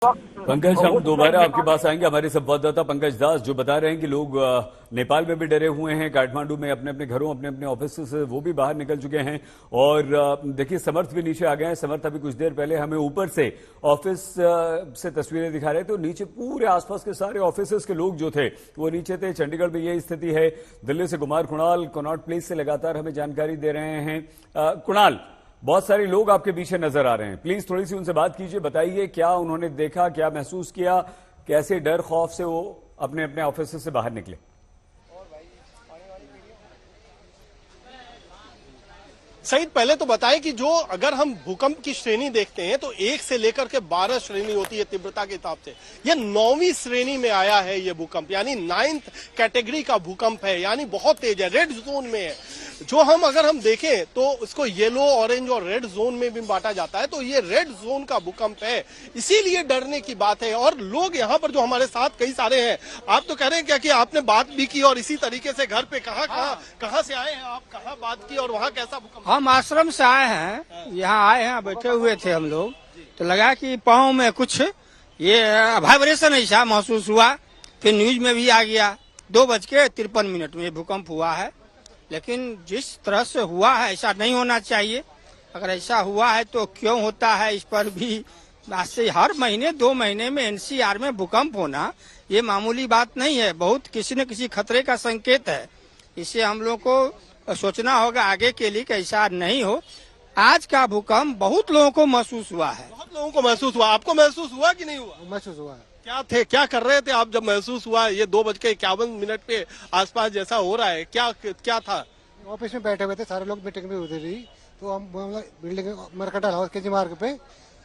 पंकज, हम दोबारा आपके पास आएंगे। हमारे संवाददाता पंकज दास जो बता रहे हैं कि लोग नेपाल में भी डरे हुए हैं, काठमांडू में अपने अपने घरों, अपने अपने ऑफिस से वो भी बाहर निकल चुके हैं। और देखिए, समर्थ भी नीचे आ गए हैं। समर्थ अभी कुछ देर पहले हमें ऊपर से ऑफिस से तस्वीरें दिखा रहे थे, तो नीचे पूरे आसपास के सारे ऑफिस के लोग जो थे वो नीचे थे। चंडीगढ़ में यही स्थिति है। दिल्ली से कुमार कुणाल कनॉट प्लेस से लगातार हमें जानकारी दे रहे हैं। कुणाल, बहुत सारे लोग आपके पीछे नजर आ रहे हैं, प्लीज थोड़ी सी उनसे बात कीजिए। बताइए क्या उन्होंने देखा, क्या महसूस किया, कैसे डर खौफ से वो अपने अपने ऑफिस से बाहर निकले। सईद, पहले तो बताएं कि जो अगर हम भूकंप की श्रेणी देखते हैं तो 1 से लेकर के 12 श्रेणी होती है तीव्रता के हिसाब से। यह 9वीं श्रेणी में आया है ये भूकंप, यानी 9th कैटेगरी का भूकंप है, यानी बहुत तेज है, रेड जोन में है। जो अगर हम देखें तो इसको येलो, ऑरेंज और रेड जोन में भी बांटा जाता है, तो ये रेड जोन का भूकंप है, इसीलिए डरने की बात है। और लोग यहाँ पर जो हमारे साथ कई सारे हैं, आप तो कह रहे हैं क्या कि आपने बात भी की और इसी तरीके से घर पे कहाँ से आए हैं आप, कहाँ बात की और वहाँ कैसा भूकंप? हम आश्रम से आए हैं, यहाँ आए हैं, बैठे हुए थे हम लोग, तो लगा कि पाँव में कुछ ये वाइब्रेशन ऐसा महसूस हुआ। फिर न्यूज में भी आ गया 2:53 में भूकंप हुआ है। लेकिन जिस तरह से हुआ है ऐसा नहीं होना चाहिए। अगर ऐसा हुआ है तो क्यों होता है, इस पर भी आज से हर महीने 2 महीने में एनसीआर में भूकंप होना ये मामूली बात नहीं है, बहुत किसी न किसी खतरे का संकेत है। इससे हम लोग को सोचना होगा आगे के लिए कि ऐसा नहीं हो। आज का भूकंप बहुत लोगों को महसूस हुआ है। बहुत लोगों को महसूस हुआ। आपको महसूस हुआ कि नहीं हुआ? महसूस हुआ है। क्या कर रहे थे आप जब महसूस हुआ? ये 2:51 पे आसपास जैसा हो रहा है, क्या था? ऑफिस में बैठे हुए थे सारे लोग, मीटिंग में हुई थी, तो हम बिल्डिंग मरकटा हाउस के मार्ग पे,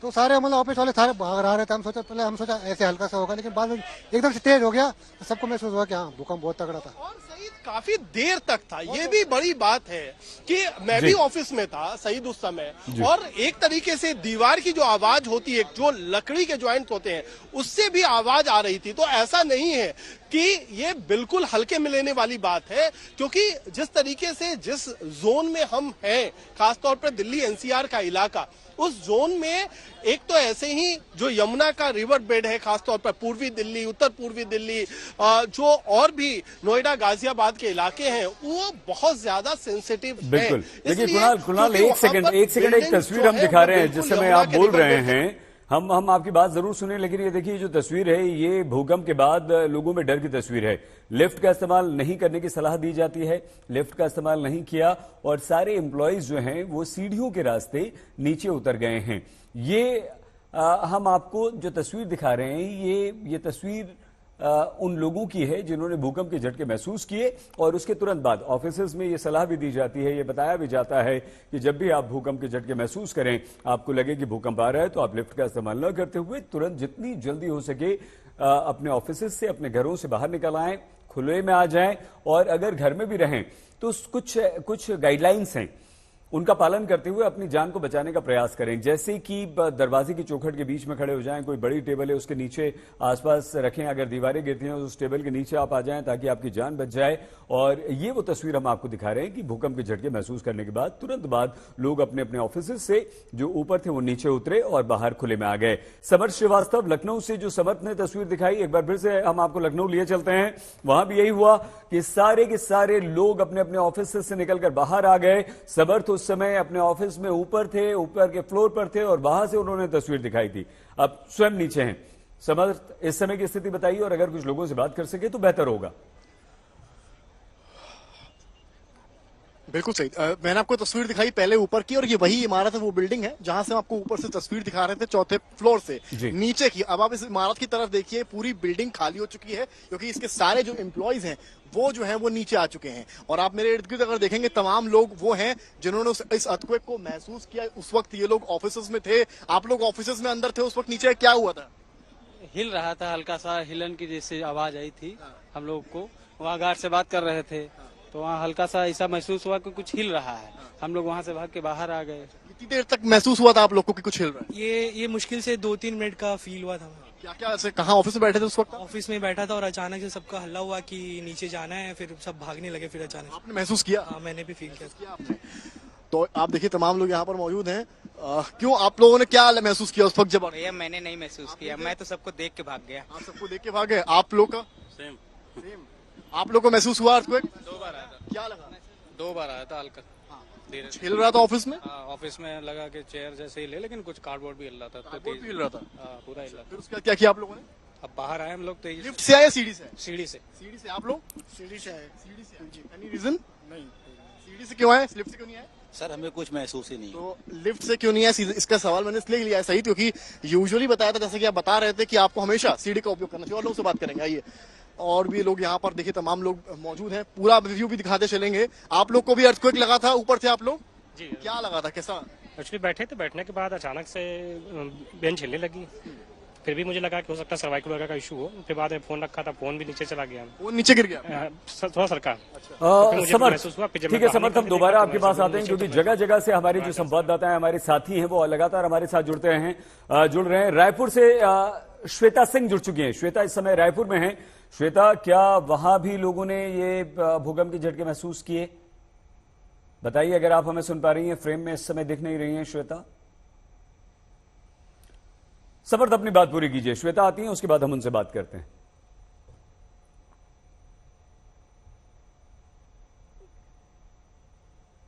तो सारे ऑफिस वाले सारे भाग रहे थे। हम सोचा ऐसे हल्का सा होगा, लेकिन बाद में एकदम से तेज हो गया, तो सबको महसूस हुआ कि हाँ भूकंप बहुत तगड़ा था। और सईद काफी देर तक था, ये भी बड़ी बात है कि मैं भी ऑफिस में था सईद उस समय, और एक तरीके से दीवार की जो आवाज होती है, जो लकड़ी के ज्वाइंट होते हैं, उससे भी आवाज आ रही थी। तो ऐसा नहीं है कि ये बिल्कुल हल्के में लेने वाली बात है, क्योंकि जिस तरीके से जिस जोन में हम हैं, खासतौर पर दिल्ली एनसीआर का इलाका, उस जोन में एक तो ऐसे ही जो यमुना का रिवर बेड है, खासतौर पर पूर्वी दिल्ली, उत्तर पूर्वी दिल्ली, जो और भी नोएडा गाजियाबाद के इलाके हैं, वो बहुत ज्यादा सेंसिटिव है। बिल्कुल। देखिए कुणाल, एक सेकंड एक तस्वीर हम दिखा रहे हैं जिस समय आप बोल रहे हैं। हम आपकी बात जरूर सुने, लेकिन ये देखिए जो तस्वीर है, ये भूकंप के बाद लोगों में डर की तस्वीर है। लिफ्ट का इस्तेमाल नहीं करने की सलाह दी जाती है, लिफ्ट का इस्तेमाल नहीं किया, और सारे एम्प्लॉयज जो हैं वो सीढ़ियों के रास्ते नीचे उतर गए हैं। ये हम आपको जो तस्वीर दिखा रहे हैं, ये तस्वीर उन लोगों की है जिन्होंने भूकंप के झटके महसूस किए, और उसके तुरंत बाद ऑफिसेज में ये सलाह भी दी जाती है, ये बताया भी जाता है कि जब भी आप भूकंप के झटके महसूस करें, आपको लगे कि भूकंप आ रहा है, तो आप लिफ्ट का इस्तेमाल न करते हुए तुरंत जितनी जल्दी हो सके अपने ऑफिसेज से, अपने घरों से बाहर निकल आएं, खुले में आ जाएं। और अगर घर में भी रहें तो कुछ गाइडलाइंस हैं, उनका पालन करते हुए अपनी जान को बचाने का प्रयास करें। जैसे कि दरवाजे की चौखट के बीच में खड़े हो जाएं, कोई बड़ी टेबल है उसके नीचे आसपास रखें, अगर दीवारें गिरती हैं उस टेबल के नीचे आप आ जाएं ताकि आपकी जान बच जाए। और ये वो तस्वीर हम आपको दिखा रहे हैं कि भूकंप के झटके महसूस करने के बाद तुरंत बाद लोग अपने अपने ऑफिस से जो ऊपर थे वो नीचे उतरे और बाहर खुले में आ गए। समर्थ श्रीवास्तव लखनऊ से जो समर्थ ने तस्वीर दिखाई, एक बार फिर से हम आपको लखनऊ लिए चलते हैं। वहां भी यही हुआ कि सारे के सारे लोग अपने अपने ऑफिस से निकलकर बाहर आ गए। समर्थ उस समय अपने ऑफिस में ऊपर थे, ऊपर के फ्लोर पर थे, और वहां से उन्होंने तस्वीर दिखाई थी। अब स्वयं नीचे हैं। समर्थ, इस समय की स्थिति बताइए, और अगर कुछ लोगों से बात कर सके तो बेहतर होगा। बिल्कुल सही। मैंने आपको तस्वीर दिखाई पहले ऊपर की, और ये वही इमारत है, वो बिल्डिंग है जहां से हम आपको ऊपर से तस्वीर दिखा रहे थे, 4थे फ्लोर से नीचे की। अब आप इस इमारत की तरफ देखिए, पूरी बिल्डिंग खाली हो चुकी है, क्योंकि इसके सारे जो एम्प्लॉयज हैं वो जो हैं वो नीचे आ चुके हैं। और आप मेरे इर्द गिर्द अगर देखेंगे, तमाम लोग वो हैं जिन्होंने इस अर्थक्वेक को महसूस किया। उस वक्त ये लोग ऑफिस में थे, आप लोग ऑफिस में अंदर थे, उस वक्त नीचे क्या हुआ था? हिल रहा था, हल्का सा हिलन की जैसे आवाज आई थी। हम लोग को वहाँ गार्ड से बात कर रहे थे, तो वहाँ हल्का सा ऐसा महसूस हुआ कि कुछ हिल रहा है। हम लोग वहाँ से भाग के बाहर आ गए। कितनी देर तक महसूस हुआ था आप लोग को कि कुछ हिल रहा है? ये मुश्किल से 2-3 मिनट का फील हुआ था। क्या ऐसे कहाँ ऑफिस में बैठे थे उस वक्त? ऑफिस में बैठा था और अचानक से सबका हल्ला हुआ कि नीचे जाना है, फिर सब भागने लगे। फिर अचानक आपने महसूस किया? हाँ, मैंने भी फील किया। तो आप देखिए, तमाम लोग यहाँ पर मौजूद हैं। क्यों, आप लोगों ने क्या महसूस किया उस वक्त जब भैया मैंने नहीं महसूस किया, मैं तो सबको देख के भाग गया। आप सबको देख के भागे? आप लोग का सेम। आप लोग को महसूस हुआ अर्थक्वेक? 2 बार आया था। क्या लगा? 2 बार आया था हल्का। धीरे हिल रहा था ऑफिस में? ऑफिस में लगा कि चेयर जैसे ही ले, लेकिन कुछ कार्डबोर्ड भी हिल रहा था। तो कार्डबोर्ड भी हिल रहा था? पूरा हिल रहा था। फिर उसके बाद क्या किया आप लोगों ने? अब बाहर आए हम लोग तो लिफ्ट से आए या सीढ़ी से? सीढ़ी से। सीढ़ी से। आप लोग? सीढ़ी से आए। सीढ़ी से आए। Any reason? नहीं। सीढ़ी से क्यों आए, लिफ्ट से क्यों नहीं आए? सर हमें कुछ महसूस ही नहीं। तो लिफ्ट से क्यों नहीं आया, इसका सवाल मैंने इसलिए लिया है सही, क्योंकि यूजुअली बताया था, जैसे कि आप बता रहे थे कि आपको हमेशा सीढ़ी का उपयोग करना चाहिए। और लोगों से बात करेंगे, आइए। और भी लोग यहाँ पर देखिए, तमाम लोग मौजूद हैं, पूरा रिव्यू भी दिखाते चलेंगे। आप लोग को भी अर्थक्वेक लगा था ऊपर थे आप लोग? जी। क्या लगा था, कैसा? एक्चुअली बैठे थे, बैठने के बाद अचानक से बेंच हिलने लगी। फिर भी मुझे लगा कि हो सकता है सर्वाइकल वगैरह का इशू हो। फिर बाद में फोन रखा था, फोन भी नीचे चला गया, वो नीचे गिर गया। थोड़ा सरका। समर्थ, ठीक है समर्थ, हम दोबारा आपके पास आते हैं, क्योंकि जगह जगह से हमारे जो संवाददाता हैं, हमारे साथी हैं, वो लगातार हमारे साथ जुड़ रहे हैं। रायपुर से श्वेता सिंह जुड़ चुकी हैं। श्वेता इस समय रायपुर में हैं। श्वेता, क्या वहां भी लोगों ने ये भूकंप के झटके महसूस किए? बताइए, अगर आप हमें सुन पा रही हैं। फ्रेम में इस समय दिख नहीं रही हैं श्वेता। समर्थ, अपनी बात पूरी कीजिए। श्वेता आती हैं, उसके बाद हम उनसे बात करते हैं।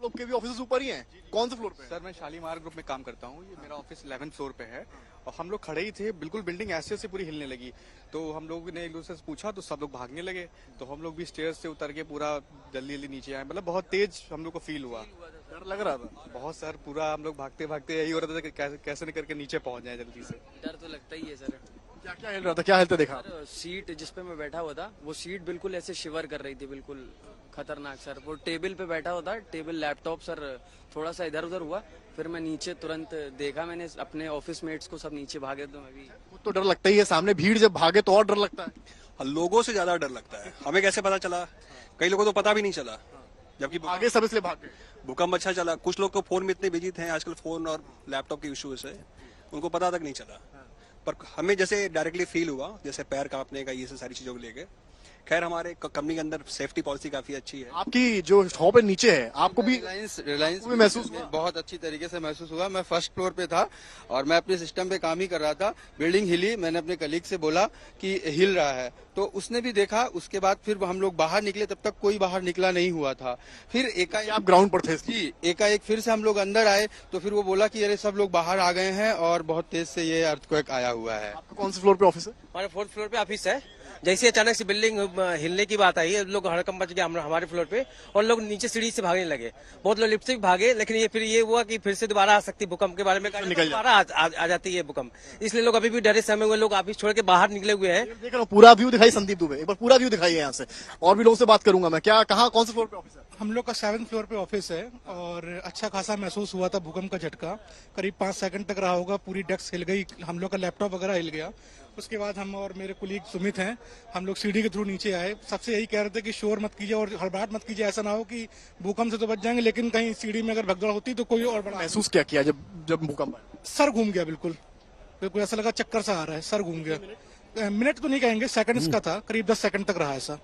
लोग के भी ऑफिस ऊपर ही हैं? कौन से फ्लोर पे? सर मैं शालीमार ग्रुप में काम करता हूँ। ये मेरा ऑफिस 11th फ्लोर पे है और हम लोग खड़े ही थे, बिल्कुल बिल्डिंग ऐसे से पूरी हिलने लगी। तो हम लोग ने एक दूसरे से पूछा तो सब लोग भागने लगे। तो हम लोग भी स्टेयर्स से उतर के पूरा जल्दी जल्दी नीचे आए। मतलब बहुत तेज हम लोग को फील हुआ। डर लग रहा था बहुत सर, पूरा हम लोग भागते भागते यही हो रहा था कि कैसे न करके नीचे पहुंच जाए जल्दी से। डर तो लगता ही है सर। क्या क्या हिल रहा था, क्या हिलते देखा? सर सीट जिसपे मैं बैठा हुआ था, वो सीट बिल्कुल ऐसे शिवर कर रही थी, बिल्कुल खतरनाक सर। वो टेबल पे बैठा हुआ था, टेबल लैपटॉप सर थोड़ा सा इधर उधर हुआ। फिर मैं नीचे तुरंत देखा, मैंने अपने ऑफिस मेट्स को, सब नीचे भागे। तो मैं भी, तो डर लगता ही है, सामने भीड़ जब भागे तो और डर लगता है। लोगों से ज्यादा डर लगता है। हमें कैसे पता चला? कई लोगों को तो पता भी नहीं चला, जबकि आगे सब इसलिए भाग गए। भूकंप अच्छा चला। कुछ लोग तो फोन में इतने बिजी थे आजकल, फोन और लैपटॉप के इश्यू से उनको पता तक नहीं चला। पर हमें जैसे डायरेक्टली फील हुआ, जैसे पैर कांपने का, ये सारी चीजों को लेके। खैर, हमारे कंपनी के अंदर सेफ्टी पॉलिसी काफी अच्छी है। आपकी जो शॉप है नीचे है, आपको भी रिलायंस में महसूस हुआ? बहुत अच्छी तरीके से महसूस हुआ। मैं फर्स्ट फ्लोर पे था और मैं अपने सिस्टम पे काम ही कर रहा था। बिल्डिंग हिली, मैंने अपने कलीग से बोला कि हिल रहा है, तो उसने भी देखा। उसके बाद फिर हम लोग बाहर निकले, तब तक कोई बाहर निकला नहीं हुआ था। फिर एकाएक आप ग्राउंड पर थे? जी, एकाएक फिर से हम लोग अंदर आए तो फिर वो बोला कि अरे सब लोग बाहर आ गए हैं और बहुत तेज से ये अर्थक्वेक आया हुआ है। आपका कौन से फ्लोर पे ऑफिस है? हमारे 4th फ्लोर पे ऑफिस है। जैसे अचानक से बिल्डिंग हिलने की बात आई है, लोग हड़कंप मच गया हमारे फ्लोर पे, और लोग नीचे सीढ़ी से भागने लगे। बहुत लोग लिफ्ट से भी भागे, लेकिन ये फिर ये हुआ कि फिर से दोबारा आ सकती भूकंप के बारे में दोबारा आ जाती है भूकंप। इसलिए लोग अभी भी डरे समय हुए, लोग ऑफिस छोड़ के बाहर निकले हुए हैं। देख रहा हूँ पूरा व्यू दिखाई संदीप दुबे, एक बार पूरा व्यू दिखाइए यहाँ से। और भी लोगों से बात करूंगा मैं। क्या, कहाँ, कौन से फ्लोर पे ऑफिस है? हम लोग का 7th फ्लोर पे ऑफिस है और अच्छा खासा महसूस हुआ था भूकंप का झटका। करीब 5 सेकंड तक रहा होगा, पूरी डेस्क हिल गई, हम लोग का लैपटॉप वगैरह हिल गया। उसके बाद हम और मेरे कुलीग सुमित हैं, हम लोग सीढ़ी के थ्रू नीचे आए। सबसे यही कह रहे थे कि शोर मत कीजिए और हड़बड़ाहट मत कीजिए, ऐसा ना हो कि भूकंप से तो बच जाएंगे, लेकिन कहीं सीढ़ी में अगर भगदड़ होती तो कोई और बड़ा। महसूस क्या किया जब भूकंप आया? सर घूम गया, बिल्कुल बिल्कुल ऐसा लगा चक्कर सा आ रहा है, सर घूम गया। मिनट तो नहीं कहेंगे, सेकंड्स का था, करीब 10 सेकंड तक रहा ऐसा।